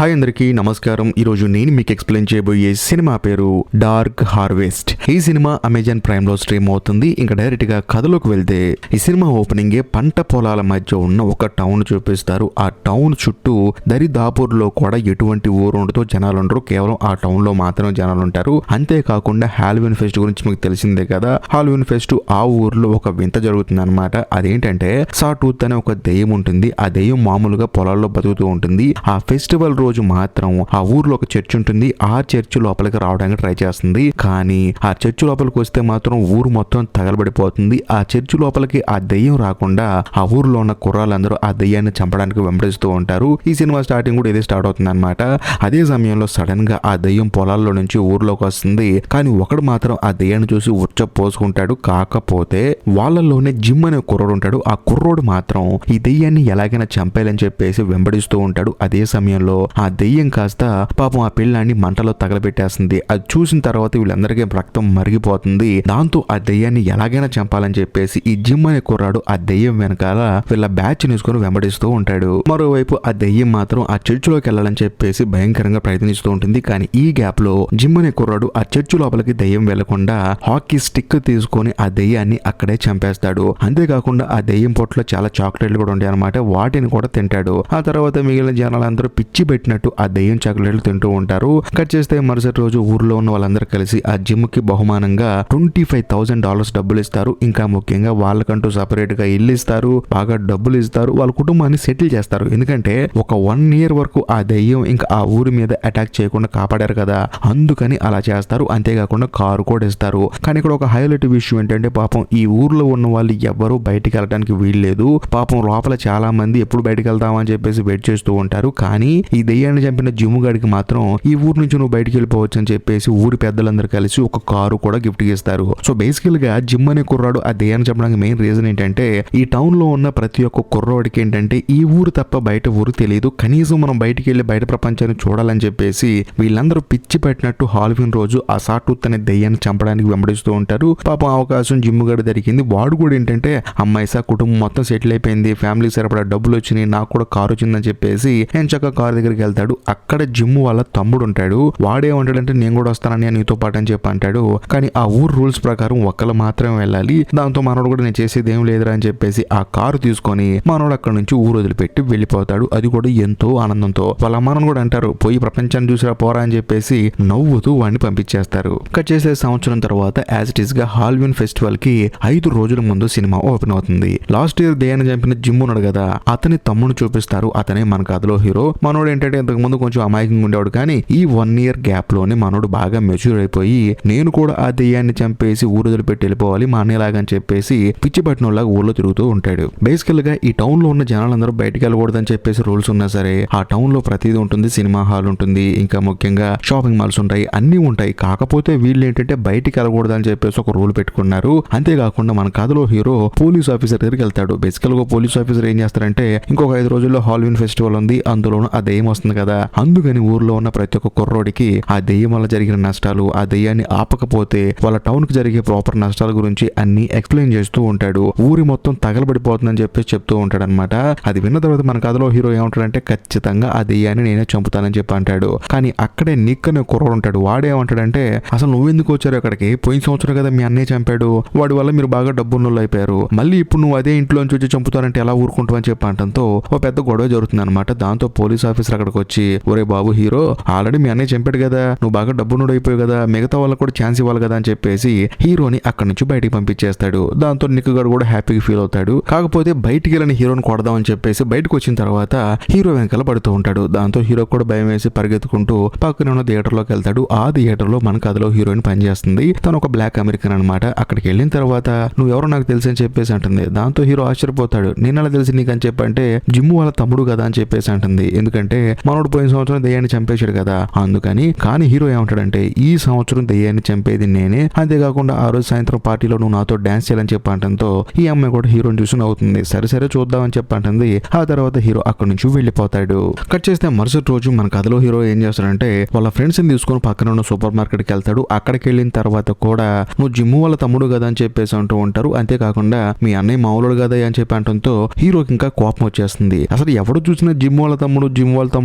Hi అందరికీ నమస్కారం. ఈరోజు నేను మీకు ఎక్స్ప్లెయిన్ చేయబోయే సినిమా పేరు డార్క్ హార్వెస్ట్. ఈ సినిమా అమెజాన్ ప్రైమ్ లో స్ట్రీమ్ అవుతుంది. ఇంకా డైరెక్ట్ గా కథలోకి వెళ్తే ఈ సినిమా ఓపెనింగ్ పంట పొలాల మధ్య ఉన్న ఒక టౌన్ చూపిస్తారు. ఆ టౌన్ చుట్టూ దరిదాపుల్లో కూడా ఎటువంటి ఊరు ఉండదో జనాలు ఉండరు. కేవలం ఆ టౌన్ లో మాత్రమే జనాలు ఉంటారు. అంతేకాకుండా హాలోవీన్ ఫెస్ట్ గురించి మీకు తెలిసిందే కదా. హాలోవీన్ ఫెస్ట్ ఆ ఊర్లో ఒక వింత జరుగుతుంది అనమాట. అదేంటంటే సాటూత్ అనే ఒక దెయ్యం ఉంటుంది. ఆ దెయ్యం మామూలుగా పొలాల్లో బతుకుతూ ఉంటుంది. ఆ ఫెస్టివల్ రోజు మాత్రం ఆ ఊర్లో ఒక చర్చ్ ఉంటుంది. ఆ చర్చ్ లోపలికి రావడానికి ట్రై చేస్తుంది. కానీ ఆ చర్చ్ లోపలికి వస్తే మాత్రం ఊరు మొత్తం తగలబడిపోతుంది. ఆ చర్చ్ లోపలికి ఆ దెయ్యం రాకుండా ఆ ఊర్లో ఉన్న కుర్రాళ్ళందరూ ఆ దెయ్యాన్ని చంపడానికి వెంబడిస్తూ ఉంటారు. ఈ సినిమా స్టార్టింగ్ కూడా ఇదే స్టార్ట్ అవుతుంది అనమాట. అదే సమయంలో సడన్ గా ఆ దెయ్యం పొలాల్లో నుంచి ఊర్లోకి వస్తుంది. కానీ ఒకడు మాత్రం ఆ దెయ్యాన్ని చూసి ఉచ్చ పోసుకుంటాడు. కాకపోతే వాళ్ళలోనే జిమ్ అనే కుర్రోడు ఉంటాడు. ఆ కుర్రోడు మాత్రం ఈ దెయ్యాన్ని ఎలాగైనా చంపేయాలని చెప్పేసి వెంబడిస్తూ ఉంటాడు. అదే సమయంలో ఆ దెయ్యం కాస్త పాపం ఆ పిల్లాన్ని మంటలో తగలబెట్టేస్తుంది. అది చూసిన తర్వాత వీళ్ళందరికీ రక్తం మరిగిపోతుంది. దాంతో ఆ దెయ్యాన్ని ఎలాగైనా చంపాలని చెప్పేసి ఈ జిమ్ అనే కుర్రాడు ఆ దెయ్యం వెనకాల వీళ్ళ బ్యాచ్ తీసుకొని వెంబడిస్తూ ఉంటాడు. మరోవైపు ఆ దెయ్యం మాత్రం ఆ చర్చిలోకి వెళ్ళాలని చెప్పేసి భయంకరంగా ప్రయత్నిస్తూ ఉంటుంది. కానీ ఈ గ్యాప్ లో జిమ్ అనే కుర్రాడు ఆ చర్చి లోపలికి దెయ్యం వెళ్లకుండా హాకీ స్టిక్ తీసుకొని ఆ దెయ్యాన్ని అక్కడే చంపేస్తాడు. అంతేకాకుండా ఆ దెయ్యం పొట్లో చాలా చాక్లెట్లు కూడా ఉంటాయి అనమాట. వాటిని కూడా తింటాడు. ఆ తర్వాత మిగిలిన జనాలందరూ పిచ్చి పెట్టినట్టు ఆ దెయ్యం చాక్లెట్లు తింటూ ఉంటారు. కట్ చేస్తే మరుసటి రోజు ఊర్లో ఉన్న వాళ్ళందరూ కలిసి ఆ జిమ్ కి బహుమానంగా $25,000 డబ్బులు ఇస్తారు. ఇంకా ముఖ్యంగా వాళ్ళకంటూ సపరేట్ గా ఇల్లు ఇస్తారు, బాగా డబ్బులు ఇస్తారు, వాళ్ళ కుటుంబాన్ని సెటిల్ చేస్తారు. ఎందుకంటే ఒక 1 year వరకు ఆ దెయ్యం ఇంకా ఆ ఊరి మీద అటాక్ చేయకుండా కాపాడారు కదా, అందుకని అలా చేస్తారు. అంతేకాకుండా కారు కూడా ఇస్తారు. కానీ ఇక్కడ ఒక హైలైట్ విషయం ఏంటంటే పాపం ఈ ఊర్లో ఉన్న వాళ్ళు ఎవ్వరూ బయటికి వెళ్ళడానికి వీల్లేదు. పాపం లోపల చాలా మంది ఎప్పుడు బయటికి వెళ్తామని చెప్పేసి వెయిట్ చేస్తూ ఉంటారు. కానీ ఈ దెయ్యాన్ని చంపిన జిమ్ గాడికి మాత్రం ఈ ఊరు నుంచి నువ్వు బయటికి వెళ్ళిపోవచ్చు అని చెప్పేసి ఊరి పెద్దలందరూ కలిసి ఒక కారు కూడా గిఫ్ట్ ఇస్తారు. సో బేసికల్ గా జిమ్ అనే కుర్రాడు ఆ దెయ్యాన్ని చంపడానికి మెయిన్ రీజన్ ఏంటంటే ఈ టౌన్ లో ఉన్న ప్రతి ఒక్క కుర్రాడికి ఏంటంటే ఈ ఊరు తప్ప బయట ఊరు తెలియదు. కనీసం మనం బయటికి వెళ్ళి బయట ప్రపంచాన్ని చూడాలని చెప్పేసి వీళ్ళందరూ పిచ్చి పెట్టినట్టు హాలోవీన్ రోజు ఆ సాటూత్ అనే దెయ్యాన్ని చంపడానికి వెంబడిస్తూ ఉంటారు. పాపం అవకాశం జిమ్ గడి దొరికింది. వాడు కూడా ఏంటంటే అమ్మాయిసా కుటుంబం మొత్తం సెటిల్ అయిపోయింది, ఫ్యామిలీ సరిపడా డబ్బులు వచ్చినాయి, నాకు కూడా కారు వచ్చిందని చెప్పేసి నేను చక్కగా కారు దగ్గరికి వెళ్తాడు. అక్కడ జిమ్ వాళ్ళ తమ్ముడు ఉంటాడు. వాడేమంటాడంటే నేను కూడా వస్తానని నీతో పాటు అని చెప్పి అంటాడు. కానీ ఆ ఊరు రూల్స్ ప్రకారం ఒక్కళ్ళు మాత్రమే వెళ్ళాలి. దాంతో మనోడు కూడా నేను చేసేది ఏం లేదురా అని చెప్పేసి ఆ కారు తీసుకొని మనోడు అక్కడ నుంచి ఊరు వదిలిపెట్టి వెళ్ళిపోతాడు. అది కూడా ఎంతో ఆనందంతో. వాళ్ళ అమ్మానాన్న కూడా అంటారు పోయి ప్రపంచాన్ని చూసిరా పోరా అని చెప్పేసి నవ్వుతూ వాడిని పంపించేస్తారు. కట్ చేసే సంవత్సరం తర్వాత యాజ్ ఇట్ ఈస్ గా హాలోవీన్ ఫెస్టివల్ కి 5 రోజుల ముందు సినిమా ఓపెన్ అవుతుంది. లాస్ట్ ఇయర్ దెయ్యాన్ని చంపిన జిమ్ ఉన్నాడు కదా, అతని తమ్ముడు చూపిస్తారు. అతనే మన కథలో హీరో. మనోడు ఏంటంటే ఇంతకు ముందు కొంచెం అమాయకంగా ఉండేవాడు. కానీ ఈ 1 year గ్యాప్ లోనే మనోడు బాగా మెచ్యూర్ అయిపోయి నేను కూడా ఆ దెయ్యాన్ని చంపేసి ఊరు వదిలిపెట్టి వెళ్ళిపోవాలి మా అన్నయ్యలాగా అని చెప్పేసి పిచ్చి పట్టినలాగా ఊళ్ళో తిరుగుతూ ఉంటాడు. బేసికల్ గా ఈ టౌన్ లో ఉన్న జనాలందరూ బయటికి వెళ్ళకూడదని చెప్పేసి రూల్స్ ఉన్నా సరే ఆ టౌన్ లో ప్రతిదీ ఉంటుంది. సినిమా హాల్ ఉంటుంది, ఇంకా ముఖ్యంగా షాపింగ్ మాల్స్ ఉంటాయి, అన్ని ఉంటాయి. కాకపోతే వీళ్ళు ఏంటంటే బయటికి వెళ్ళకూడదని చెప్పేసి ఒక రూల్ పెట్టుకున్నారు. అంతేకాకుండా మన కథలో హీరో పోలీస్ ఆఫీసర్ దగ్గరికి వెళ్తాడు. బేసికల్ గా పోలీస్ ఆఫీసర్ ఏం చేస్తారంటే ఇంకొక 5 రోజుల్లో హాలోవీన్ ఫెస్టివల్ ఉంది, అందులోనూ ఆ దెయ్యం వస్తుంది కదా, అందుకని ఊర్లో ఉన్న ప్రతి ఒక్క కుర్రోడికి ఆ దెయ్యం వల్ల జరిగిన నష్టాలు, ఆ దెయ్యాన్ని ఆపకపోతే వాళ్ళ టౌన్ కి జరిగే ప్రాపర్ నష్టాల గురించి అన్ని ఎక్స్ప్లెయిన్ చేస్తూ ఉంటాడు. ఊరి మొత్తం తగలబడిపోతుందని చెప్పేసి చెప్తూ ఉంటాడు అనమాట. అది విన్న తర్వాత మన కథలో హీరో ఏమంటాడంటే ఖచ్చితంగా ఆ దెయ్యాన్ని నేనే చంపుతానని చెప్పి అంటాడు. కానీ అక్కడే నిక్ అనే కుర్రోడు ఉంటాడు. వాడేమంటాడంటే అసలు నువ్వెందుకు వచ్చారు అక్కడికి, పోయిన సంవత్సరం కదా మీ అన్నయ్య చంపాడు, వాడి వల్ల మీరు బాగా డబ్బున్నోళ్ళు అయిపోయారు, మళ్ళీ ఇప్పుడు నువ్వు అదే ఇంట్లోంచి వచ్చి చంపుతానంటే ఎలా ఊరుకుంటావు అని చెప్పి అంటంతో ఒక పెద్ద గొడవ జరుగుతుంది అనమాట. దాంతో పోలీస్ ఆఫీసర్ అక్కడికి వచ్చి ఒరే బాబు హీరో, ఆల్రెడీ మీ అన్నయ్య చంపాడు కదా, నువ్వు బాగా డబ్బున్నోడు అయిపోయావు కదా, మిగతా వాళ్ళకి కూడా ఛాన్స్ ఇవ్వాలి కదా అని చెప్పేసి హీరోని అక్కడి నుంచి బయటికి పంపించేస్తాడు. దాంతో నిక్ గారు కూడా హ్యాపీగా ఫీల్ అవుతాడు. కాకపోతే బయటికి వెళ్ళని హీరోని కొడదామని చెప్పేసి బయటకు వచ్చిన తర్వాత హీరో వెనకాల పడుతూ ఉంటాడు. దాంతో హీరో కూడా భయం వేసి పరిగెత్తుకుంటూ పక్కనే ఉన్న థియేటర్ లోకి వెళ్తాడు. ఆ థియేటర్ లో మన కథలో హీరోయిన్ పనిచేస్తుంది. తను ఒక బ్లాక్ అమెరికన్ అనమాట. అక్కడికి వెళ్ళిన తర్వాత నువ్వు ఎవరో నాకు తెలుసు అని చెప్పేసి అంటుంది. దాంతో హీరో ఆశ్చర్యపోతాడు. నేను అలా తెలిసి నీకు అని చెప్పంటే జిమ్ వాళ్ళ తమ్ముడు కదా అని చెప్పేసి అంటుంది. ఎందుకంటే మనోడు పోయిన సంవత్సరం దెయ్యాన్ని చంపేశాడు కదా అందుకని. కానీ హీరో ఏమంటాడంటే ఈ సంవత్సరం దెయ్యాన్ని చంపేది నేనే, అంతేకాకుండా ఆ రోజు సాయంత్రం పార్టీలో నువ్వు నాతో డాన్స్ చేయాలని చెప్పి అంటంతో ఈ అమ్మాయి కూడా హీరోని చూసి నవ్వుతుంది. సరే సరే చూద్దామని చెప్పి అంటుంది. ఆ తర్వాత హీరో అక్కడి నుంచి వెళ్ళిపోతాడు. కట్ చేస్తే మరుసటి రోజు మన కథలో హీరో ఏం చేస్తాడంటే వాళ్ళ ఫ్రెండ్స్ ని తీసుకొని పక్కన ఉన్న సూపర్ మార్కెట్ కి వెళ్తాడు. అక్కడికి వెళ్ళిన తర్వాత కూడా నువ్వు జిమ్ వాళ్ళ తమ్ముడు కదా అని చెప్పేసి అంటూ ఉంటారు. అంతేకాకుండా మీ అన్నయ్య మామూలుడు కదా అని చెప్పి అంటంతో హీరోకి ఇంకా కోపం వచ్చేస్తుంది. అసలు ఎవడు చూసినా జిమ్ వాళ్ళ తమ్ముడు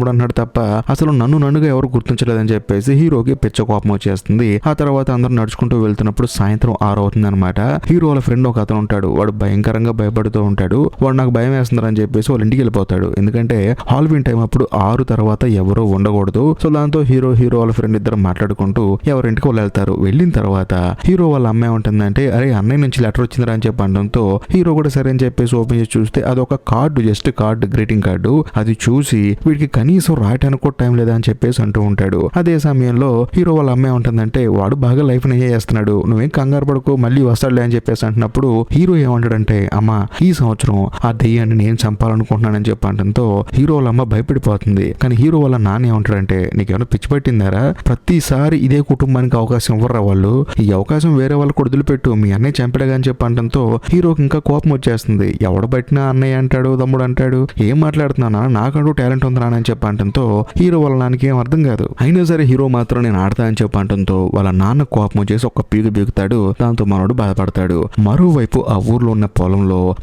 తమ్ముడు అన్నాడు తప్ప అసలు నన్నుగా ఎవరు గుర్తించలేదని చెప్పేసి హీరోకి పిచ్చ కోపం వచ్చేస్తుంది. ఆ తర్వాత అందరూ నడుచుకుంటూ వెళ్తున్నప్పుడు సాయంత్రం 6 అవుతుంది అనమాట. హీరో వాళ్ళ ఫ్రెండ్ ఒక అతను ఉంటాడు. వాడు భయంకరంగా భయపడుతూ ఉంటాడు. వాడు నాకు భయం వేస్తుందని చెప్పేసి వాళ్ళ ఇంటికి వెళ్ళిపోతాడు. ఎందుకంటే హాల్వీన్ టైం అప్పుడు 6 తర్వాత ఎవరో ఉండకూడదు. సో దాంతో హీరో వాళ్ళ ఫ్రెండ్ ఇద్దరు మాట్లాడుకుంటూ ఎవరింటికి వాళ్ళు వెళ్తారు. వెళ్ళిన తర్వాత హీరో వాళ్ళ అమ్మాయి ఉంటుందంటే అరే అన్నయ్య నుంచి లెటర్ వచ్చిందిరా అని చెప్పి అనడంతో హీరో కూడా సరే అని చెప్పేసి ఓపెన్ చేసి చూస్తే అదొక card, just card, greeting card. అది చూసి వీడికి కనీసం రాయటానికి కూడా టైం లేదా అని చెప్పేసి అంటూ ఉంటాడు. అదే సమయంలో హీరో వాళ్ళ అమ్మాయి ఉంటుందంటే వాడు బాగా లైఫ్ ఎంజాయ్ చేస్తున్నాడు, నువ్వేం కంగారు పడుకో మళ్ళీ వస్తాడులే అని చెప్పేసి అంటున్నప్పుడు హీరో ఏమంటాడంటే అమ్మా ఈ సంవత్సరం ఆ దెయ్యాన్ని నేను చంపాలనుకుంటున్నానని చెప్పి అంటంతో హీరో వాళ్ళ అమ్మ భయపడిపోతుంది. కానీ హీరో వాళ్ళ నాన్న ఏమంటాడంటే నీకేమైనా పిచ్చి పట్టిందారా, ప్రతిసారి ఇదే కుటుంబానికి అవకాశం ఇవ్వరా వాళ్ళు, ఈ అవకాశం వేరే వాళ్ళకి వదిలిపెట్టు, మీ అన్నయ్య చంపడగా అని చెప్పి అంటంతో హీరోకి ఇంకా కోపం వచ్చేస్తుంది. ఎవడ బట్టినా అన్నయ్య అంటాడు, తమ్ముడు అంటాడు, ఏం మాట్లాడుతున్నానా, నాకంటూ టాలెంట్ ఉంది అని చెప్పి అంటంతో హీరో వాళ్ళ నాన్నకి ఏం అర్థం కాదు. అయినా సరే హీరో మాత్రం నేను ఆడతా అని చెప్పి అంటంతో వాళ్ళ నాన్న కోపం వచ్చేసి ఒక పీగు బీగుతాడు. దాంతో మనోడు బాధపడతాడు. మరోవైపు ఆ ఊర్లో ఉన్న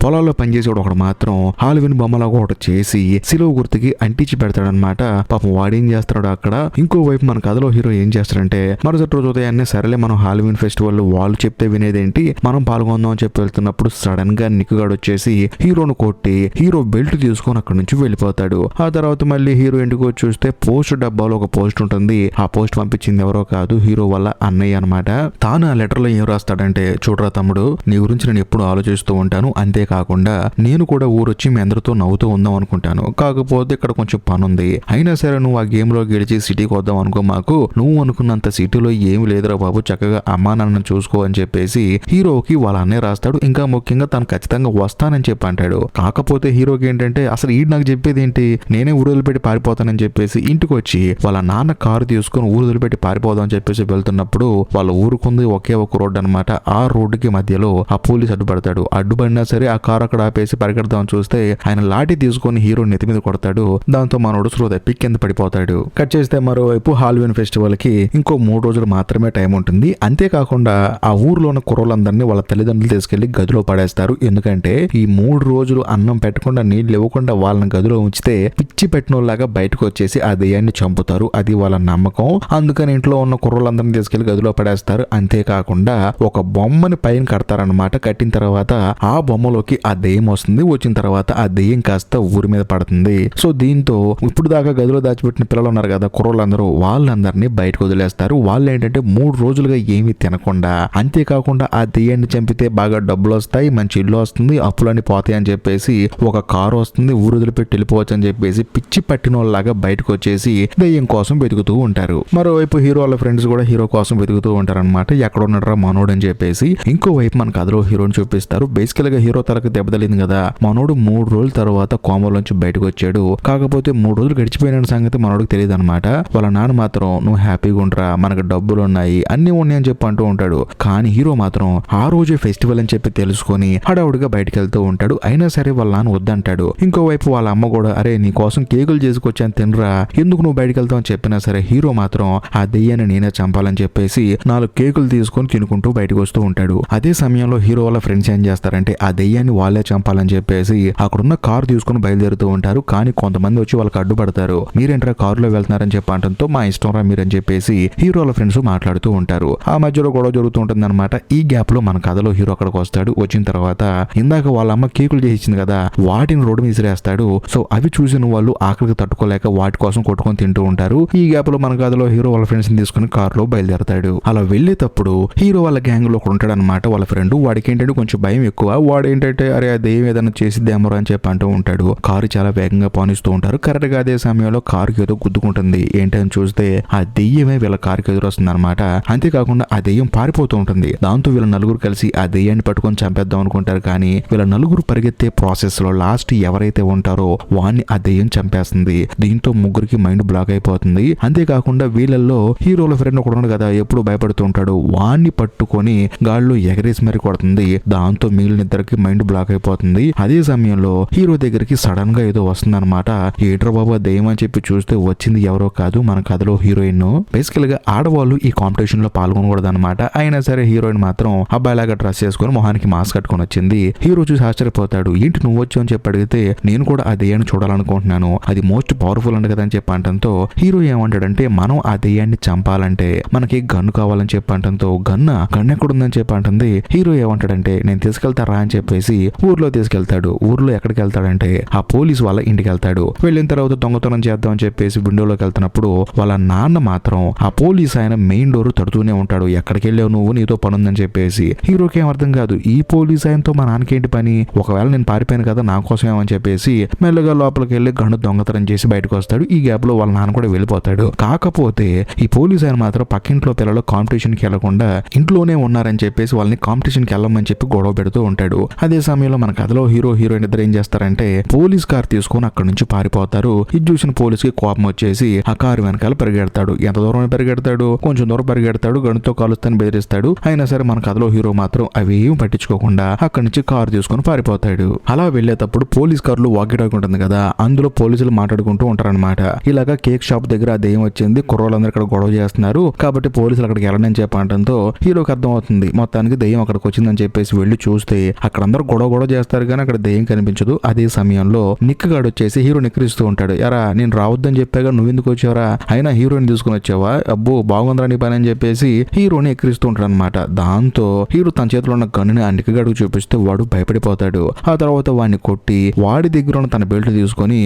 పొలాల్లో పనిచేసేవాడు ఒకడు మాత్రం హాల్విన్ బొమ్మలాగా ఒకటి చేసి సిలువ గుర్తుకి అంటించి పెడతాడనమాట. పాపం వాడేం చేస్తాడు అక్కడ. ఇంకోవైపు మన కథలో హీరో ఏం చేస్తాడంటే మరుసటి రోజు ఉదయాన్నే సరేలే మనం హాల్విన్ ఫెస్టివల్ వాళ్ళు చెప్తే వినేదేంటి, మనం పాల్గొందాం అని చెప్పి వెళ్తున్నప్పుడు సడన్ గా నిక్కుగాడు వచ్చేసి హీరోను కొట్టి హీరో బెల్ట్ తీసుకొని అక్కడి నుంచి వెళ్ళిపోతాడు. ఆ తర్వాత మళ్ళీ హీరో ఇంటికి వచ్చి చూస్తే పోస్ట్ డబ్బాలో ఒక పోస్ట్ ఉంటుంది. ఆ పోస్ట్ పంపించింది ఎవరో కాదు, హీరో వాళ్ళ అన్నయ్య అనమాట. తాను ఆ లెటర్ లో ఏం రాస్తాడంటే చూడరా తమ్ముడు, నీ గురించి నేను ఎప్పుడు ఆలోచిస్తూ ఉంటాను, అంతేకాకుండా నేను కూడా ఊరొచ్చి మీ అందరితో నవ్వుతూ ఉందాం అనుకుంటాను, కాకపోతే ఇక్కడ కొంచెం పని ఉంది, అయినా సరే నువ్వు ఆ గేమ్ లో గెలిచి సిటీకి వద్దాం అనుకో, మాకు నువ్వు అనుకున్నంత సిటీలో ఏమి లేదురా బాబు, చక్కగా అమ్మా నాన్నను చూసుకో అని చెప్పేసి హీరోకి వాళ్ళ అన్నయ్య రాస్తాడు. ఇంకా ముఖ్యంగా తను ఖచ్చితంగా వస్తానని చెప్పి అంటాడు. కాకపోతే హీరోకి ఏంటంటే అసలు ఈ నాకు చెప్పేది ఏంటి, నేనే ఊరు వదిలిపెట్టి పారిపోతానని చెప్పేసి ఇంటికి వచ్చి వాళ్ళ నాన్న కారు తీసుకుని ఊరు వదిలిపెట్టి పారిపోదాం అని చెప్పేసి వెళ్తున్నప్పుడు వాళ్ళ ఊరుకుంది ఒకే ఒక రోడ్డు అనమాట. ఆ రోడ్డుకి మధ్యలో ఆ పోలీస్ అడ్డుపడతాడు. అడ్డుపడినా సరే ఆ కారు అక్కడ ఆపేసి పరిగెడదాం చూస్తే ఆయన లాఠీ తీసుకొని హీరో నెత్తి మీద కొడతాడు. దాంతో మనోడు స్లో తప్పి కింద పడిపోతాడు. కట్ చేస్తే మరోవైపు హాల్విన్ ఫెస్టివల్ కి ఇంకో 3 రోజులు మాత్రమే టైం ఉంటుంది. అంతేకాకుండా ఆ ఊర్లో ఉన్న కుర్రోళ్ళందరినీ వాళ్ళ తల్లిదండ్రులు తీసుకెళ్లి గదిలో పడేస్తారు. ఎందుకంటే ఈ 3 రోజులు అన్నం పెట్టకుండా నీళ్లు ఇవ్వకుండా వాళ్ళని గదిలో ఉంచితే పిచ్చి పెట్టినోళ్ళలాగా బయటకు వచ్చేసి ఆ దెయ్యాన్ని చంపుతారు. అది వాళ్ళ నమ్మకం. అందుకని ఇంట్లో ఉన్న కుర్రోళ్ళందరినీ తీసుకెళ్లి గదిలో పడేస్తారు. అంతేకాకుండా ఒక బొమ్మని పైన కడతారనమాట. కట్టిన తర్వాత ఆ బొమ్మలోకి ఆ దెయ్యం వస్తుంది. వచ్చిన తర్వాత ఆ దెయ్యం కాస్త ఊరి మీద పడుతుంది. సో దీంతో ఇప్పుడు దాకా గదిలో దాచిపెట్టిన పిల్లలు ఉన్నారు కదా కుర్రోళ్ళందరూ, వాళ్ళందరినీ బయటకు వదిలేస్తారు. వాళ్ళు ఏంటంటే 3 రోజులుగా ఏమీ తినకుండా, అంతేకాకుండా ఆ దెయ్యాన్ని చంపితే బాగా డబ్బులు వస్తాయి, మంచి ఇల్లు వస్తుంది, అప్పులన్నీ పోతాయి అని చెప్పేసి ఒక కారు వస్తుంది, ఊరు వదిలిపెట్టి వెళ్ళిపోవచ్చు అని చెప్పేసి పిచ్చి పట్టిన వాళ్ళలాగా బయటకు వచ్చేసి దెయ్యం కోసం వెతుకుతూ ఉంటారు. మరోవైపు హీరో వాళ్ళ ఫ్రెండ్స్ కూడా హీరో కోసం వెతుకుతూ ఉంటారు అనమాట. ఎక్కడ ఉన్నారా మనోడు అని చెప్పేసి. ఇంకోవైపు మన కథలో హీరోని చూపిస్తారు. బేసికల్ గా హీరో తలకు దెబ్బతలింది కదా, మనోడు 3 రోజుల తర్వాత కోమలోంచి బయటకు వచ్చాడు. కాకపోతే 3 రోజులు గడిచిపోయిన సంగతి మనోడికి తెలియదు అనమాట. వాళ్ళ నాన్న మాత్రం నువ్వు హ్యాపీగా ఉండరా, మనకు డబ్బులు ఉన్నాయి, అన్ని ఉన్నాయి అని చెప్పి అంటూ ఉంటాడు. కానీ హీరో మాత్రం ఆ రోజే ఫెస్టివల్ అని చెప్పి తెలుసుకొని హడావుడిగా బయటకు వెళ్తూ ఉంటాడు. అయినా సరే వాళ్ళ నాన్న వద్దంటాడు. ఇంకోవైపు వాళ్ళ అమ్మ కూడా అరే నీ కోసం కేకులు చేసుకొచ్చాను తినరా, ఎందుకు నువ్వు బయటకు వెళ్తావు అని చెప్పినా సరే హీరో మాత్రం ఆ దెయ్యాన్ని నేనే చంపాలని చెప్పేసి 4 కేకులు తీసుకొని తినుకుంటూ బయటకు వస్తూ ఉంటాడు. అదే సమయంలో హీరో వాళ్ళ ఫ్రెండ్స్ ఏం చేస్తారంటే ఆ దెయ్యాన్ని వాళ్ళే చంపాలని చెప్పేసి అక్కడున్న కారు తీసుకుని బయలుదేరుతూ ఉంటారు. కానీ కొంతమంది వచ్చి వాళ్ళకి అడ్డుపడతారు. మీరేంట్రా కారులో వెళ్తున్నారని చెప్పి అంటంతో మా ఇష్టం రా మీరని చెప్పేసి హీరో వాళ్ళ ఫ్రెండ్స్ మాట్లాడుతూ ఉంటారు. ఆ మధ్యలో గొడవ జరుగుతూ ఉంటుంది అనమాట. ఈ గ్యాప్ లో మన కథలో హీరో అక్కడికి వస్తాడు. వచ్చిన తర్వాత ఇందాక వాళ్ళ అమ్మ కేకులు చేసి ఇచ్చింది కదా, వాటిని రోడ్డు మీద విసిరేస్తాడు. సో అవి చూసిన వాళ్ళు ఆకలికి తట్టుకోలేక వాటి కోసం కొట్టుకొని తింటూ ఉంటారు. ఈ గ్యాప్ లో మన కథలో హీరో వాళ్ళ ఫ్రెండ్స్ ని తీసుకుని కారులో బయలుదేరతాడు. అలా వెళ్లేటప్పుడు హీరో వాళ్ళ గ్యాంగ్ లో ఒకడు ఉంటాడు అనమాట. వాళ్ళ ఫ్రెండ్, వాడికి ఏంటంటే కొంచెం భయం ఎక్కువ. వాడు ఏంటంటే అరే ఆ దెయ్యం ఏదైనా చేసిద్దేమో అని చెప్పి అంటూ ఉంటాడు. కారు చాలా వేగంగా పానిస్తూ ఉంటారు. కరెక్ట్ గా అదే సమయంలో కారుకి ఏదో గుద్దుకుంటుంది. ఏంటని చూస్తే ఆ దెయ్యమే వీళ్ళ కారుకి ఎదురొస్తుంది అనమాట. అంతేకాకుండా ఆ దెయ్యం పారిపోతూ ఉంటుంది. దాంతో వీళ్ళ నలుగురు కలిసి ఆ దెయ్యాన్ని పట్టుకొని చంపేద్దాం అనుకుంటారు. కానీ వీళ్ళ నలుగురు పరిగెత్తే ప్రాసెస్ లో లాస్ట్ ఎవరైతే ఉంటారో వాడిని ఆ దెయ్యం చంపేస్తుంది. దీంతో ముగ్గురికి మైండ్ బ్లాక్ అయిపోతుంది. అంతేకాకుండా వీళ్ళల్లో హీరోల ఫ్రెండ్ ఒకడు ఉన్నాడు కదా, ఎప్పుడు భయపడుతూ ఉంటాడు, వాడిని పట్టుకొని గాల్లో ఎగరేసి మరి కొడుతుంది. దాంతో మిగిలిన ఇద్దరికి మైండ్ బ్లాక్ అయిపోతుంది. అదే సమయంలో హీరో దగ్గరికి సడన్ గా ఏదో వస్తుంది అనమాట. ఏట్రా బాబా దెయ్యం అని చెప్పి చూస్తే వచ్చింది ఎవరో కాదు మన కథలో హీరోయిన్. బేసికల్ గా ఆడవాళ్ళు ఈ కాంపిటీషన్ లో పాల్గొనకూడదు అనమాట. అయినా సరే హీరోయిన్ మాత్రం అబ్బాయిలాగా డ్రెస్ చేసుకుని మొహానికి మాస్క్ కట్టుకొని వచ్చింది. హీరో చూసి ఆశ్చర్యపోతాడు. ఏంటి నువ్వు వచ్చావు అని చెప్పి అడిగితే నేను కూడా ఆ దెయ్యాన్ని చూడాలనుకుంటున్నాను, అది మోస్ట్ మోస్ట్ పవర్ఫుల్ అంట కదా అని చెప్పి అనటంతో హీరో ఏమంటాడంటే మనం ఆ దెయ్యాన్ని చంపాలంటే మనకి గన్ను కావాలని చెప్పి అనటంతో గన్ ఎక్కడుందని చెప్పి అంటుంది. హీరో ఏమంటాడంటే నేను తీసుకెళ్తారా అని చెప్పేసి ఊర్లో తీసుకెళ్తాడు. ఊర్లో ఎక్కడికి వెళ్తాడంటే ఆ పోలీస్ వాళ్ళ ఇంటికి వెళ్తాడు. వెళ్ళిన తర్వాత దొంగతనం చేద్దాం అని చెప్పేసి విండోలోకి వెళ్తున్నప్పుడు వాళ్ళ నాన్న మాత్రం ఆ పోలీస్ ఆయన మెయిన్ డోర్ తడుతూనే ఉంటాడు. ఎక్కడికి వెళ్ళావు నువ్వు, నీతో పని ఉందని చెప్పేసి. హీరోకి ఏం అర్థం కాదు, ఈ పోలీస్ ఆయనతో మా నాన్నకేంటి పని, ఒకవేళ నేను పారిపోయాను కదా నా కోసం ఏమని చెప్పేసి మెల్లగా లోపలికి వెళ్ళి గన్ను దొంగతనం చేసి బయటకు వస్తాడు. ఈ గ్యాప్ లో వాళ్ళ నాన్న కూడా వెళ్ళిపోతాడు. కాకపోతే ఈ పోలీస్ ఆయన మాత్రం పక్కింట్లో పిల్లలు కాంపిటీషన్ కి వెళ్లకుండా ఇంట్లోనే ఉన్నారని చెప్పేసి వాళ్ళని కాంపిటీషన్ కి వెళ్ళమని చెప్పి గొడవ పెడుతూ ఉంటాడు. అదే సమయంలో మన కథలో హీరోయిన్ ఇద్దరు ఏం చేస్తారంటే పోలీస్ కార్ తీసుకొని అక్కడ నుంచి పారిపోతారు. ఇది చూసిన పోలీస్ కి కోపం వచ్చేసి ఆ కారు వెనకాల పరిగెడతాడు. ఎంత దూరం పరిగెడతాడు, కొంచెం దూరం పరిగెడతాడు, గన్నుతో కాలుస్తాను బెదిరిస్తాడు. అయినా సరే మన కథలో హీరో మాత్రం అవేం పట్టించుకోకుండా అక్కడి నుంచి కారు తీసుకొని పారిపోతాడు. అలా వెళ్లేటప్పుడు పోలీస్ కారులో వాకిటాకి ఉంటుంది కదా, అందులో పోలీసులు మాట్లాడుకుంటూ ఉంటారన్నమాట. ఇలాగా కేక్ షాప్ దగ్గర ఆ దెయ్యం వచ్చింది, కుర్రోళ్ళందరూ ఇక్కడ గొడవ చేస్తున్నారు కాబట్టి పోలీసులు అక్కడికి వెళ్ళని చెప్పడంతో హీరోకి అర్థం అవుతుంది మొత్తానికి దెయ్యం అక్కడికి వచ్చిందని చెప్పేసి వెళ్లి చూస్తే అక్కడ అందరూ గొడవ చేస్తారు కానీ అక్కడ దెయ్యం కనిపించదు. అదే సమయంలో నిక్ గాడు వచ్చేసి హీరో నిక్కరిస్తూ ఉంటాడు. ఎరా నేను రావద్దని చెప్పాగా నువ్వెందుకు వచ్చావరా, అయినా హీరోయిన్ తీసుకుని వచ్చావా, అబ్బో బాగుందిరా నీ పని అని చెప్పేసి హీరోని ఎక్కిరిస్తూ ఉంటాడు అనమాట. దాంతో హీరో తన చేతిలో ఉన్న గన్నుని ఆ నిక్ గాడికి చూపిస్తే వాడు భయపడిపోతాడు. ఆ తర్వాత వాడిని కొట్టి వాడి దగ్గర ఉన్న తన బెల్ట్ తీసుకొని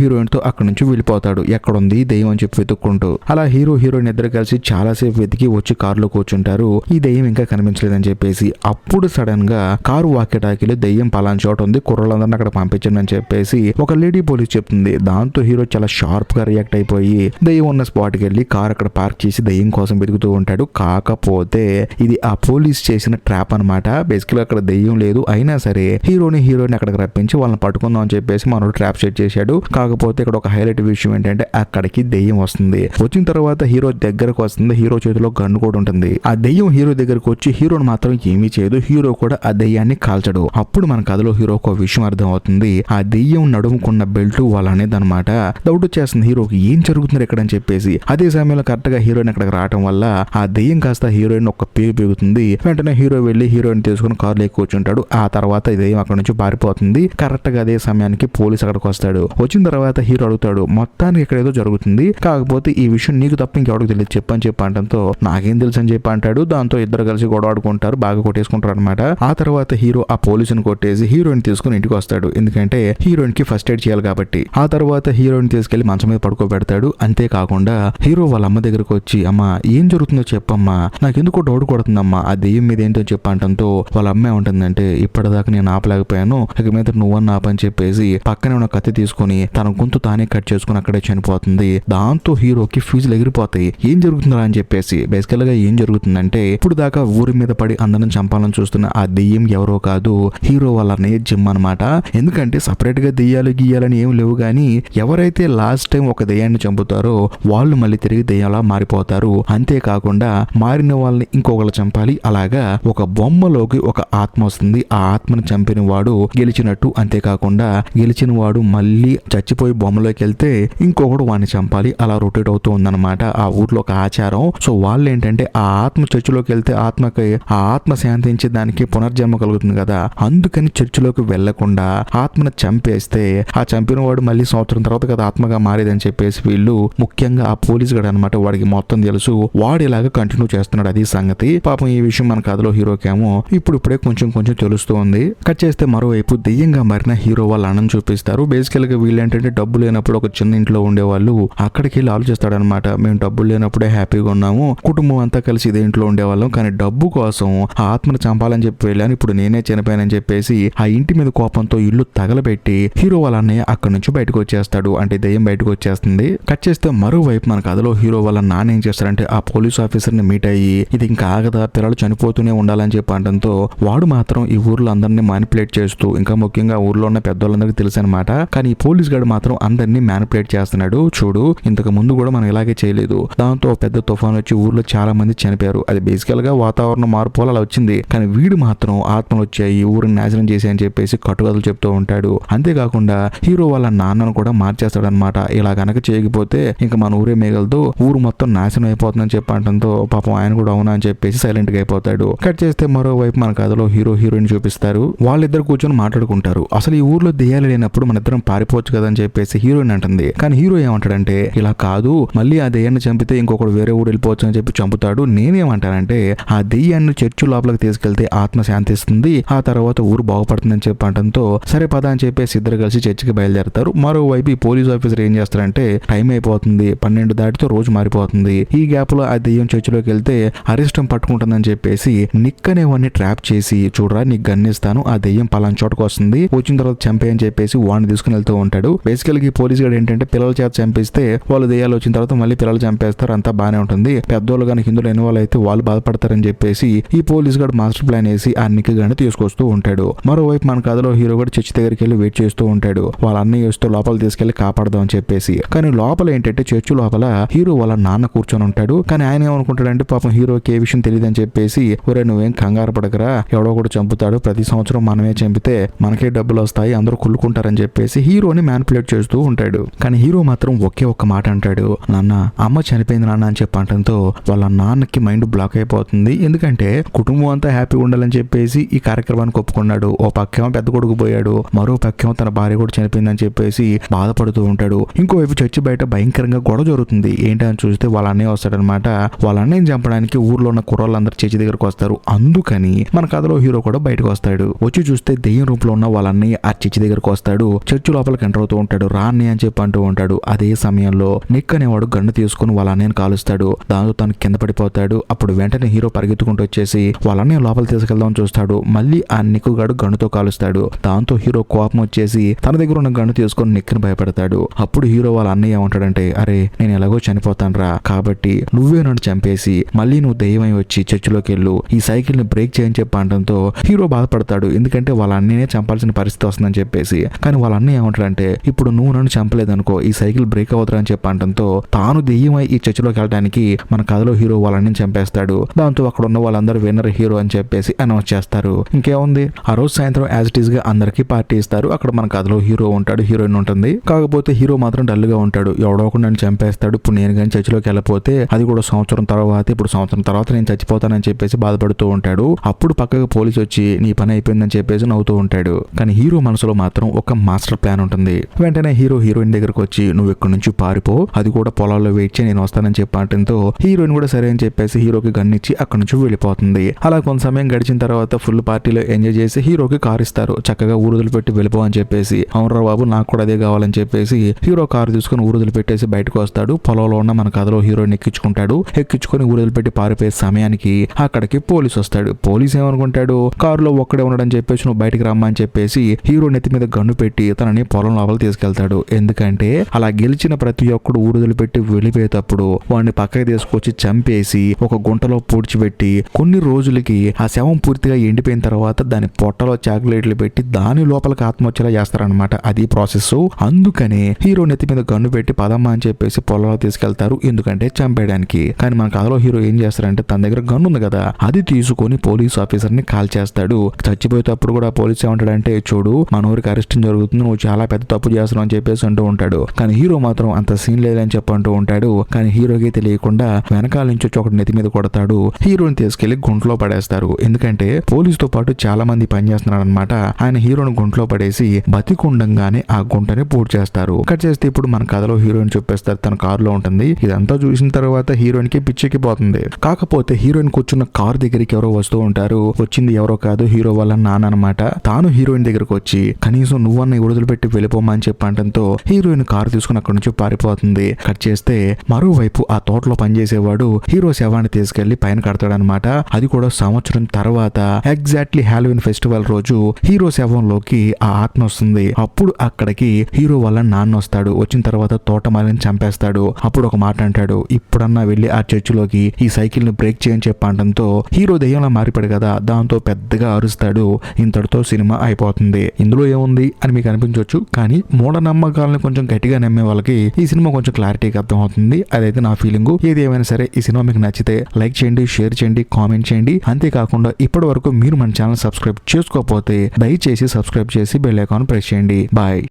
హీరోయిన్ తో అక్కడి నుంచి వెళ్ళిపోతాడు. ఎక్కడుంది దెయ్యం అని చెప్పి వెతుక్కుంటూ. అలా హీరోయిన్ ఇద్దరు కలిసి చాలాసేపు వెతికి వచ్చి కారులో కూర్చుంటారు. ఈ దెయ్యం ఇంకా కనిపించలేదని చెప్పేసి. అప్పుడు సడన్ గా కారు వాకేటాకిలో దెయ్యం పలానా చోట ఉంది, కుర్రలందరినీ అక్కడ పంపించండి అని చెప్పేసి ఒక లేడీ పోలీస్ చెప్తుంది. దాంతో హీరో చాలా షార్ప్ గా రియాక్ట్ అయిపోయి దెయ్యం ఉన్న స్పాట్ కి వెళ్ళి కార్ అక్కడ పార్క్ చేసి దెయ్యం కోసం వెతుకుతూ ఉంటాడు. కాకపోతే ఇది ఆ పోలీస్ చేసిన ట్రాప్ అనమాట. బేసికల్ అక్కడ దెయ్యం లేదు, అయినా సరే హీరోయిన్ అక్కడికి రప్పించి వాళ్ళని పట్టుకుందాం అని చెప్పేసి మనోడు ట్రాప్ సెట్ చేశాడు. కాకపోతే ఇక్కడ ఒక హైలైట్ విషయం ఏంటంటే అక్కడికి దెయ్యం వస్తుంది. వచ్చిన తర్వాత హీరో దగ్గరకు వస్తుంది. హీరో చేతిలో గన్ను కూడా ఉంటుంది. ఆ దెయ్యం హీరో దగ్గరకు వచ్చి హీరోని మాత్రం ఏమీ చేయదు. హీరో కూడా ఆ దెయ్యాన్ని కాల్చడు. అప్పుడు మన కథలో హీరోకి ఒక విషయం అర్థం అవుతుంది. ఆ దెయ్యం నడుముకున్న బెల్ట్ వాళ్ళనేది అనమాట. డౌట్ వచ్చేస్తుంది హీరోకి ఏం జరుగుతుంది ఇక్కడ అని చెప్పేసి. అదే సమయంలో కరెక్ట్ గా హీరోయిన్ అక్కడికి రావడం వల్ల ఆ దెయ్యం కాస్త హీరోయిన్ ఒక పేరు పెరుగుతుంది. వెంటనే హీరో వెళ్లి హీరోయిన్ తీసుకుని కారులో ఎక్కువ కూర్చుంటాడు. ఆ తర్వాత దెయ్యం అక్కడ నుంచి పారిపోతుంది. కరెక్ట్ గా అదే సమయానికి పోలీస్ అక్కడికి వస్తాడు. వచ్చిన తర్వాత హీరో అడుగుతాడు మొత్తానికి ఇక్కడ ఏదో జరుగుతుంది, కాకపోతే ఈ విషయం నీకు తప్ప ఇంకెవరికి తెలియదు చెప్పని చెప్పి అంటంతో నాకేం తెలుసు అని చెప్పి అంటాడు. దాంతో ఇద్దరు కలిసి గొడవ ఆడుకుంటారు, బాగా కొట్టేసుకుంటారు అనమాట. ఆ తర్వాత హీరో ఆ పోలీసుని కొట్టేసి హీరోయిన్ తీసుకుని ఇంటికి వస్తాడు. ఎందుకంటే హీరోయిన్ కి ఫస్ట్ ఎయిడ్ చేయాలి కాబట్టి. ఆ తర్వాత హీరోయిన్ తీసుకెళ్లి మంచం మీద పడుకోబెడతాడు. అంతేకాకుండా హీరో వాళ్ళ అమ్మ దగ్గరకు వచ్చి అమ్మా ఏం జరుగుతుందో చెప్పమ్మా, నాకెందుకో డౌట్ కొడుతుందమ్మా ఆ దెయ్యం మీద ఏంటో చెప్పంటంతో వాళ్ళ అమ్మ ఏమంటుందంటే ఇప్పటిదాకా నేను ఆపలేకపోయాను, ఇక మీద నువ్వన్న ఆపని చెప్పేసి పక్కనే ఉన్న కత్తి తీసుకుని తన గొంతు తానే కట్ చేసుకుని అక్కడే చనిపోతుంది. దాంతో హీరోకి ఫీజులు ఎగిరిపోతాయి. ఏం జరుగుతుందా అని చెప్పేసి. బేసికల్ గా ఏం జరుగుతుందంటే ఇప్పుడు దాకా ఊరి మీద పడి అందరం చంపాలని చూస్తున్న ఆ దెయ్యం ఎవరో కాదు, హీరో వాళ్ళ అన్నయ్య జిమ్ అనమాట. ఎందుకంటే సపరేట్ గా దెయ్యాలు గీయాలని ఏం లేవు కానీ ఎవరైతే లాస్ట్ టైం ఒక దెయ్యాన్ని చంపుతారో వాళ్ళు మళ్ళీ తిరిగి దెయ్యంలా మారిపోతారు. అంతేకాకుండా మారిన వాళ్ళని ఇంకొకరు చంపాలి. అలాగా ఒక బొమ్మలోకి ఒక ఆత్మ వస్తుంది. ఆ ఆత్మను చంపిన వాడు గెలిచినట్టు. అంతేకాకుండా గెలిచిన వాడు మళ్ళీ చచ్చిపోయి బొమ్మలోకి వెళ్తే ఇంకొకడు వాడిని చంపాలి. అలా రొటేట్ అవుతూ ఉందన్నమాట ఆ ఊర్లో ఒక ఆచారం. సో వాళ్ళు ఏంటంటే ఆ ఆత్మ చర్చిలోకి వెళ్తే ఆత్మకి ఆ ఆత్మ శాంతించే దానికి పునర్జన్మ కలుగుతుంది కదా, అందుకని చర్చిలోకి వెళ్లకుండా ఆత్మను చంపేస్తే ఆ చంపిన వాడు మళ్ళీ సంవత్సరం తర్వాత కదా ఆత్మగా మారేదని చెప్పేసి వీళ్ళు ముఖ్యంగా ఆ పోలీస్ గడు అనమాట వాడికి మొత్తం తెలుసు. వాడు ఇలాగా కంటిన్యూ చేస్తున్నాడు. అది సంగతి. పాపం ఈ విషయం మన కథలో హీరోకేమో ఇప్పుడే కొంచెం తెలుస్తూ ఉంది. కట్ చేస్తే మరోవైపు దెయ్యంగా మారిన హీరో వాళ్ళ అన్నను చూపిస్తారు. బేసికల్ గా వీళ్ళు ఏంటంటే డబ్బు లేనప్పుడు ఒక చిన్న ఇంట్లో ఉండేవాళ్ళు అక్కడికి వెళ్ళి ఆలోచిస్తాడనమాట. మేము డబ్బులు లేనప్పుడే హ్యాపీగా ఉన్నాము, కుటుంబం అంతా కలిసి ఇదే ఇంట్లో ఉండేవాళ్ళం, కానీ డబ్బు కోసం ఆ ఆత్మను చంపాలని చెప్పి వెళ్ళాను, ఇప్పుడు నేనే చనిపోయానని చెప్పేసి ఆ ఇంటి మీద కోపంతో ఇల్లు తగలబెట్టి హీరో వాళ్ళ అన్నయ్య అక్కడి నుంచి బయటకు వచ్చేస్తాడు. అంటే దెయ్యం బయటకు వచ్చేస్తుంది. కట్ చేస్తే మరోవైపు మన కథలో హీరో వాళ్ళ నాన్న ఏం చేస్తారంటే ఆ పోలీస్ ఆఫీసర్ ని మీట్ అయ్యి ఇది ఇంకా ఆగదా, పిల్లలు చనిపోతూనే ఉండాలని చెప్పి అనడంతో వాడు మాత్రం ఈ ఊర్లో అందరినీ మ్యానిపులేట్ చేస్తూ, ఇంకా ముఖ్యంగా ఊర్లో ఉన్న పెద్దోళ్ళందరికీ తెలుసు అనమాట, కానీ ఈ పోలీస్ గాడు మాత్రం అందరినీ మ్యానిపులేట్ చేస్తున్నాడు. చూడు ఇంతకు ముందు కూడా మనం ఇలాగే చేయలేదు, దాంతో పెద్ద తుఫాన్ వచ్చి ఊర్లో చాలా మంది చనిపోయారు, అది బేసికల్ గా వాతావరణం మార్పు వల్ల అలా వచ్చింది, కానీ వీడు మాత్రం ఆత్మలు వచ్చాయి ఊరిని నాశనం చేశాయని చెప్పేసి కట్టుకథలు చెప్తూ ఉంటాడు. అంతేకాకుండా హీరో వాళ్ళ నాన్నను కూడా మార్చేస్తాడనమాట. ఇలా గనక చేయకపోతే ఇంకా మన ఊరే మిగలదు, ఊరు మొత్తం నాశనం అయిపోతుందని చెప్పడంతో పాపం ఆయన కూడా అవునా అని చెప్పేసి సైలెంట్ గా అయిపోతాడు. కట్ చేస్తే మరోవైపు మన కథలో హీరోయిన్ చూపిస్తారు. వాళ్ళిద్దరు కూర్చొని మాట్లాడుకుంటారు. అసలు ఈ ఊర్లో దెయ్యాలు లేనప్పుడు మన ఇద్దరం పారిపోవచ్చు కదా అని చెప్పేసి హీరోయిన్ అంటుంది. కానీ హీరో ఏమంటాడంటే ఇలా కాదు, మళ్ళీ ఆ దెయ్యాన్ని చంపితే ఇంకొకడు వేరే ఊరు వెళ్ళిపోవచ్చు అని చెప్పి చంపుతాడు. నేనేమంటానంటే ఆ దెయ్యాన్ని చర్చు లోపలికి తీసుకెళ్తే ఆత్మ శాంతిస్తుంది, ఆ తర్వాత ఊరు బాగుపడుతుందని చెప్పి అంటంతో సరే పద అని చెప్పేసి ఇద్దరు కలిసి చర్చికి బయలుదేరతారు. మరోవైపు ఈ పోలీస్ ఆఫీసర్ ఏం చేస్తారంటే టైం అయిపోతుంది, 12 దాటితో రోజు మారిపోతుంది, ఈ గ్యాప్ లో ఆ దెయ్యం చర్చిలోకి వెళ్తే అరిష్టం పట్టుకుంటుందని చెప్పేసి నిక్ అనేవాడిని ట్రాప్ చేసి చూడరా నీకు గన్నిస్తాను, ఆ దెయ్యం పలానా చోటకు వస్తుంది, వచ్చిన తర్వాత చంపే అని చెప్పేసి వాడిని తీసుకుని వెళ్తూ ఉంటాడు. బేసికల్ గా పోలీస్ గారు ఏంటంటే పిల్లల చేత చంపిస్తే వాళ్ళు దెయ్యాలు వచ్చిన తర్వాత మళ్ళీ పిల్లలు చంపేస్తారు, అంతా బానే ఉంటుంది, పెద్దోళ్ళు కానీ హిందువులు ఇన్వాల్వ్ అయితే వాళ్ళు బాధపడతారని చెప్పేసి ఈ పోలీస్ గారు మాస్టర్ ప్లాన్ వేసి ఆ నిక్ గాని తీసుకొస్తూ ఉంటాడు. మరోవైపు మన కథలో హీరో కూడా చర్చి దగ్గరికి వెళ్ళి వెయిట్ చేస్తూ ఉంటాడు, వాళ్ళ అన్నయ్య వస్తూ లోపల తీసుకెళ్లి కాపాడదాం అని చెప్పేసి. కానీ లోపల ఏంటంటే చర్చి లోపల హీరో వాళ్ళ నాన్న కూర్చొని ఉంటాడు. కానీ ఆయన ఏమనుకుంటాడంటే పాపం హీరోకి ఏ విషయం తెలియదు అని చెప్పేసి ఒరే నువ్వేం కంగారు పడకరా, ఎవడో కూడా చంపుతాడు, ప్రతి సంవత్సరం మనమే చంపితే మనకే డబ్బులు వస్తాయి, అందరూ కుళ్ళుకుంటారని చెప్పేసి హీరోని మ్యానిపులేట్ చేస్తూ ఉంటాడు. కానీ హీరో మాత్రం ఒకే ఒక్క మాట అంటాడు, నాన్న అమ్మ చనిపోయింది నాన్న అని చెప్పి అంటంతో వాళ్ళ నాన్నకి మైండ్ బ్లాక్ అయిపోతుంది. ఎందుకంటే కుటుంబం అంతా హ్యాపీగా ఉండాలని చెప్పేసి ఈ కార్యక్రమానికి ఒప్పుకున్నాడు. ఓ పక్కేమో పెద్ద కొడుకు పోయాడు, మరో పక్కేమో తన భార్య కూడా చనిపోయిందని చెప్పేసి బాధపడుతూ ఉంటాడు. ఇంకోవైపు చర్చి బయట భయంకరంగా గొడవ జరుగుతుంది. ఏంటని చూస్తే వాళ్ళ అన్నయ్య వస్తాడనమాట. వాళ్ళ అన్నయ్యని చంపడానికి ఊర్లో ఉన్న కుర్రాళ్ళందరూ చర్చి దగ్గరకు వస్తారు. అందుకని మన కథలో హీరో కూడా బయటకు వస్తాడు. వచ్చి చూస్తే దెయ్యం రూపంలో ఉన్న వాళ్ళ అన్నయ్య ఆ చర్చి దగ్గరకు వస్తాడు. చర్చి లోపలికి ఎంటర్ అవుతూ ఉంటాడు. రా అన్నయ్య అని చెప్పి అంటూ ఉంటాడు. అదే సమయంలో నిక్ అనేవాడు గన్ను తీసుకుని వాళ్ళ అన్నయ్యని కాలుస్తాడు. దాంతో తను కింద పడిపోతాడు. అప్పుడు వెంటనే హీరో పరిగెత్తుకుంటూ వచ్చేసి వాళ్ళ అన్నయ్య లోపల తీసుకెళ్దాం చూస్తాడు. మళ్ళీ ఆ నిక్ గాడు గన్నుతో కాలుస్తాడు. దాంతో హీరో కోపం వచ్చేసి తన దగ్గర ఉన్న గన్ను తీసుకొని నిక్ని భయపడతాడు. అప్పుడు హీరో వాళ్ళ అన్నయ్య ఏమంటాడంటే అరే నేను ఎలాగో చనిపోతాను రా, కాబట్టి నువ్వే నన్ను చంపేసి మళ్ళీ నువ్వు దెయ్యమై వచ్చి చర్చిలోకి వెళ్ళు, ఈ సైకిల్ ని బ్రేక్ చేయని చెప్పి అనడంతో హీరో బాధపడతాడు. ఎందుకంటే వాళ్ళ అన్నయ్యనే చంపాల్సిన పరిస్థితి వస్తుందని చెప్పేసి. కానీ వాళ్ళ అన్నయ్య ఏమంటాడంటే ఇప్పుడు నువ్వు నన్ను చంపలేదనుకో ఈ సైకిల్ బ్రేక్ అవుతారా అని చెప్పి అనడంతో తాను దెయ్యమై ఈ చర్చిలోకి వెళ్ళడానికి మన కథలో హీరో వాళ్ళని చంపేస్తాడు. దాంతో అక్కడ ఉన్న వాళ్ళందరూ విన్నర్ హీరో అని చెప్పేసి అనౌన్స్ చేస్తారు. ఇంకేముంది ఆ రోజు సాయంత్రం యాజ్ ఇట్ ఈస్ గా అందరికి పార్టీ ఇస్తారు. అక్కడ మన కథలో హీరో ఉంటాడు, హీరోయిన్ ఉంటుంది. కాకపోతే హీరో మాత్రం డల్ గా ఉంటాడు. ఎవడో ఒకడు నన్ను చంపేస్తాడు, ఇప్పుడు నేను కానీ చర్చిలోకి వెళ్ళిపోతే అది కూడా సంవత్సరం తర్వాత, ఇప్పుడు సంవత్సరం తర్వాత నేను చచ్చిపోతానని చెప్పేసి బాధపడుతూ ఉంటాడు. అప్పుడు పక్కకు పోలీసు వచ్చి నీ పని అయిపోయిందని చెప్పేసి నవ్వుతూ ఉంటాడు. కానీ హీరో మనసులో మాత్రం ఒక మాస్టర్ ప్లాన్ ఉంటుంది. వెంటనే హీరో హీరోయిన్ దగ్గరకు వచ్చి నువ్వు ఇక్కడ నుంచి పారిపో, అది కూడా పొలాల్లో వెయిట్ చేయి నేను వస్తానని చెప్పడంతో హీరోయిన్ కూడా సరే అని చెప్పేసి హీరోకి గన్ ఇచ్చి అక్కడ నుంచి వెళ్ళిపోతుంది. అలా కొంత సమయం గడిచిన తర్వాత ఫుల్ పార్టీలో ఎంజాయ్ చేసి హీరోకి కారు ఇస్తారు. చక్కగా ఊరుదులు పెట్టి వెళ్ళిపో అని చెప్పేసి. అవునరా బాబు నాకు కూడా అదే కావాలని చెప్పేసి హీరో కారు తీసుకుని ఊరుదులు పెట్టేసి బయటకు వస్తాడు. పొలంలో ఉన్న మన కథలో హీరోయిన్ ఎక్కించుకొని ఊరుదులు పెట్టి పారిపోయే సమయానికి అక్కడికి పోలీసు వస్తాడు. పోలీసు ఏమనుకుంటాడు కారులో ఒక్కడే ఉండడని చెప్పేసి నువ్వు బయటకు రమ్మని చెప్పేసి హీరో నెత్తి మీద గన్ను పెట్టి తనని పొలం లోపల తీసుకెళ్తాడు. ఎందుకంటే అలా గెలిచిన ప్రతి ఒక్కడు ఊరుదులు పెట్టి వెళ్ళిపోయేటప్పుడు వాడిని పక్కకి తీసుకొచ్చి చంపేసి ఒక గుంటలో పూడ్చిపెట్టి కొన్ని రోజులకి ఆ శవం పూర్తిగా ఎండిపోయిన తర్వాత దాని పొట్టలో చాక్లెట్లు పెట్టి దాని లోపలికి ఆత్మహత్యలా చేస్తారనమాట. అది ప్రాసెస్. అందుకనే హీరో నెత్తి మీద గన్ను పెట్టి పదమ్మా అని చెప్పేసి పొలంలో తీసుకెళ్తారు, ఎందుకంటే చంపేయడానికి. కానీ మన కథలో హీరో ఏం చేస్తారంటే తన దగ్గర గన్ను ఉంది కదా అది తీసుకొని పోలీస్ ఆఫీసర్ ని కాల్ చేస్తాడు. చచ్చిపోయేటప్పుడు కూడా పోలీస్ ఏమంటాడంటే చూడు మన ఊరికి అరెస్ట్ జరుగుతుంది, నువ్వు చాలా పెద్ద తప్పు చేస్తున్నావు అని చెప్పేసి అంటూ ఉంటాడు. కానీ హీరో మాత్రం అంత సీన్ లేదని చెప్పి అంటూ ఉంటాడు. కానీ హీరోకి తెలియకుండా వెనకాల నుంచి వచ్చి ఒకటి నెత్తి మీద కొడతాడు. హీరోని తీసుకెళ్లి గుంట్లో పడేస్తారు. ఎందుకంటే పోలీసుతో పాటు చాలా మంది పనిచేస్తున్నారు అనమాట. ఆయన హీరోని గుంట్లో పడేసి బతికుండంగానే ఆ గుంటని పూర్తి చేస్తారు. కట్ చేస్తే ఇప్పుడు మన కథలో హీరోయిన్ చెప్పేస్తారు తన కారులో ఉంటుంది. ఇదంతా చూసిన తర్వాత హీరోయిన్ కి పిచ్చెక్కిపోతుంది. కాకపోతే హీరోయిన్ కూర్చున్న కారు దగ్గరికి ఎవరో వస్తూ ఉంటారు. వచ్చింది ఎవరో కాదు హీరో వాళ్ళ నాన్న అనమాట. తాను హీరోయిన్ దగ్గరకు వచ్చి కనీసం నువ్వన్న విడుదల పెట్టి వెళ్ళిపోమని చెప్పంటంతో హీరోయిన్ కారు తీసుకుని అక్కడి నుంచి పారిపోతుంది. కట్ చేస్తే మరోవైపు ఆ తోటలో పనిచేసేవాడు హీరో శవాన్ని తీసుకెళ్లి పైన కడతాడనమాట. అది కూడా సంవత్సరం తర్వాత ఎగ్జాక్ట్లీ హాలోవిన్ ఫెస్టివల్ రోజు హీరో శవంలోకి ఆ ఆత్మ వస్తుంది. అప్పుడు అక్కడికి హీరో వాళ్ళ నాన్న వస్తాడు. వచ్చిన తర్వాత తోటమాలిని చంపేస్తాడు. అప్పుడు ఒక మాట అంటాడు ఇప్పుడన్నా వెళ్ళి ఆ చర్చిలోకి ఈ సైకిల్ ని బ్రేక్ చేయని చెప్పంటంతో హీరో దెయ్యంలో మారిపోయాడు కదా, దాంతో పెద్దగా అరుస్తాడు. ఇంతటితో సినిమా అయిపోతుంది. ఇందులో ఏముంది అని మీకు అనిపించవచ్చు, కానీ మూఢనమ్మకాలను కొంచెం గట్టిగా నమ్మే వాళ్ళకి ఈ సినిమా కొంచెం క్లారిటీగా అర్థం అవుతుంది. అదైతే నా ఫీలింగ్. ఏది ఏమైనా సరే ఈ సినిమా మీకు నచ్చితే లైక్ చేయండి, షేర్ చేయండి, కామెంట్ చేయండి. అంతేకాకుండా ఇప్పటి వరకు మీరు మన ఛానల్ సబ్స్క్రైబ్ చేసుకోకపోతే దయచేసి సబ్స్క్రైబ్ చేసి బెల్ ఐకాన్ ప్రెస్ చేయండి. బాయ్.